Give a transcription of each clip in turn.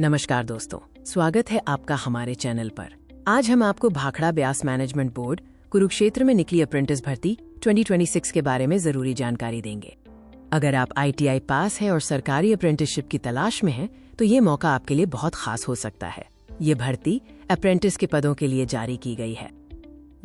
नमस्कार दोस्तों, स्वागत है आपका हमारे चैनल पर। आज हम आपको भाखड़ा ब्यास मैनेजमेंट बोर्ड कुरुक्षेत्र में निकली अप्रेंटिस भर्ती 2026 के बारे में जरूरी जानकारी देंगे। अगर आप ITI पास है और सरकारी अप्रेंटिसशिप की तलाश में हैं, तो ये मौका आपके लिए बहुत खास हो सकता है। ये भर्ती अप्रेंटिस के पदों के लिए जारी की गई है।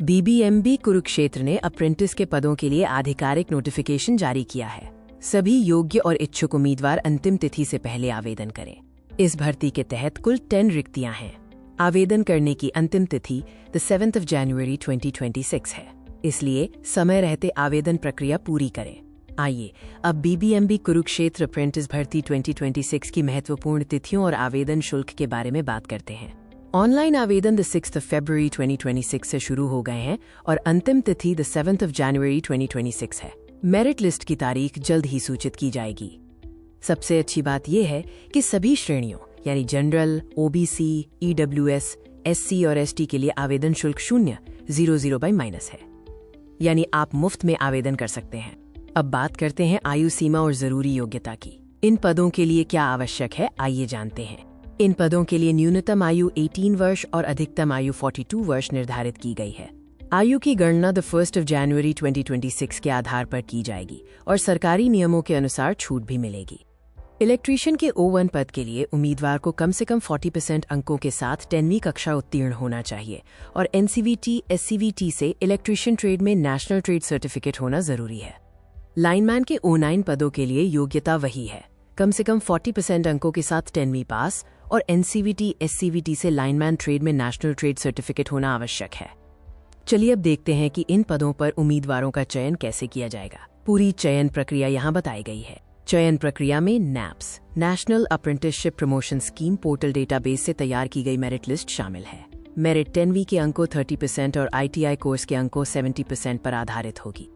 BBMB कुरुक्षेत्र ने अप्रेंटिस के पदों के लिए आधिकारिक नोटिफिकेशन जारी किया है। सभी योग्य और इच्छुक उम्मीदवार अंतिम तिथि से पहले आवेदन करें। इस भर्ती के तहत कुल 10 रिक्तियां हैं। आवेदन करने की अंतिम तिथि 7 जनवरी 2026 है, इसलिए समय रहते आवेदन प्रक्रिया पूरी करें। आइए अब BBMB कुरुक्षेत्र अप्रेंटिस भर्ती 2026 की महत्वपूर्ण तिथियों और आवेदन शुल्क के बारे में बात करते हैं। ऑनलाइन आवेदन 6 फरवरी 2026 से शुरू हो गए हैं और अंतिम तिथि 7 जनवरी 2026 है। मेरिट लिस्ट की तारीख जल्द ही सूचित की जाएगी। सबसे अच्छी बात यह है कि सभी श्रेणियों यानी जनरल, OBC, EWS, SC और ST के लिए आवेदन शुल्क 0/- है, यानी आप मुफ्त में आवेदन कर सकते हैं। अब बात करते हैं आयु सीमा और जरूरी योग्यता की। इन पदों के लिए क्या आवश्यक है, आइए जानते हैं। इन पदों के लिए न्यूनतम आयु 18 वर्ष और अधिकतम आयु 42 वर्ष निर्धारित की गई है। आयु की गणना 1 जनवरी 2026 के आधार पर की जाएगी और सरकारी नियमों के अनुसार छूट भी मिलेगी। इलेक्ट्रीशियन के O1 पद के लिए उम्मीदवार को कम से कम 40% अंकों के साथ 10वीं कक्षा उत्तीर्ण होना चाहिए और NCVT, SCVT से इलेक्ट्रीशियन ट्रेड में नेशनल ट्रेड सर्टिफिकेट होना जरूरी है। लाइनमैन के O9 पदों के लिए योग्यता वही है, कम से कम 40% अंकों के साथ 10वीं पास और NCVT, SCVT से लाइनमैन ट्रेड में नेशनल ट्रेड सर्टिफिकेट होना आवश्यक है। चलिए अब देखते हैं कि इन पदों पर उम्मीदवारों का चयन कैसे किया जाएगा। पूरी चयन प्रक्रिया यहाँ बताई गई है। चयन प्रक्रिया में NAPS national apprenticeship promotion scheme portal database से तैयार की गई मेरिट लिस्ट शामिल है। मेरिट 10वीं के अंकों 30% और ITI कोर्स के अंकों 70% पर आधारित होगी।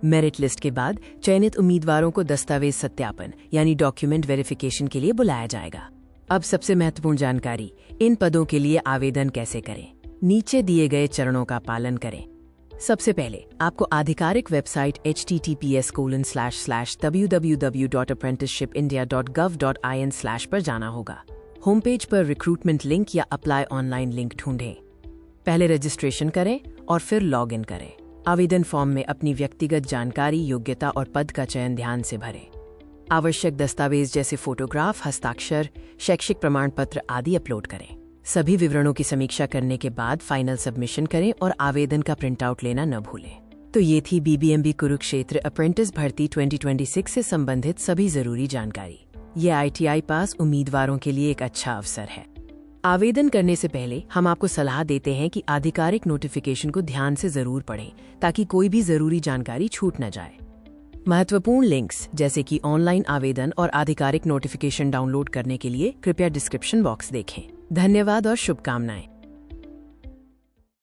मेरिट लिस्ट के बाद चयनित उम्मीदवारों को दस्तावेज सत्यापन यानी डॉक्यूमेंट वेरिफिकेशन के लिए बुलाया जाएगा। अब सबसे महत्वपूर्ण जानकारी, इन पदों के लिए आवेदन कैसे करें। नीचे दिए गए चरणों का पालन करें। सबसे पहले आपको आधिकारिक वेबसाइट https://www.apprenticeshipindia.gov.in/ पर जाना होगा। होम पेज पर रिक्रूटमेंट लिंक या अप्लाई ऑनलाइन लिंक ढूंढें। पहले रजिस्ट्रेशन करें और फिर लॉग इन करें। आवेदन फॉर्म में अपनी व्यक्तिगत जानकारी, योग्यता और पद का चयन ध्यान से भरें। आवश्यक दस्तावेज जैसे फोटोग्राफ, हस्ताक्षर, शैक्षिक प्रमाण पत्र आदि अपलोड करें। सभी विवरणों की समीक्षा करने के बाद फाइनल सबमिशन करें और आवेदन का प्रिंटआउट लेना न भूलें। तो ये थी BBMB कुरुक्षेत्र अप्रेंटिस भर्ती 2026 से संबंधित सभी जरूरी जानकारी। ये ITI पास उम्मीदवारों के लिए एक अच्छा अवसर है। आवेदन करने से पहले हम आपको सलाह देते हैं कि आधिकारिक नोटिफिकेशन को ध्यान से जरूर पढ़ें ताकि कोई भी जरूरी जानकारी छूट न जाए। महत्वपूर्ण लिंक्स जैसे कि ऑनलाइन आवेदन और आधिकारिक नोटिफिकेशन डाउनलोड करने के लिए कृपया डिस्क्रिप्शन बॉक्स देखें। धन्यवाद और शुभकामनाएं।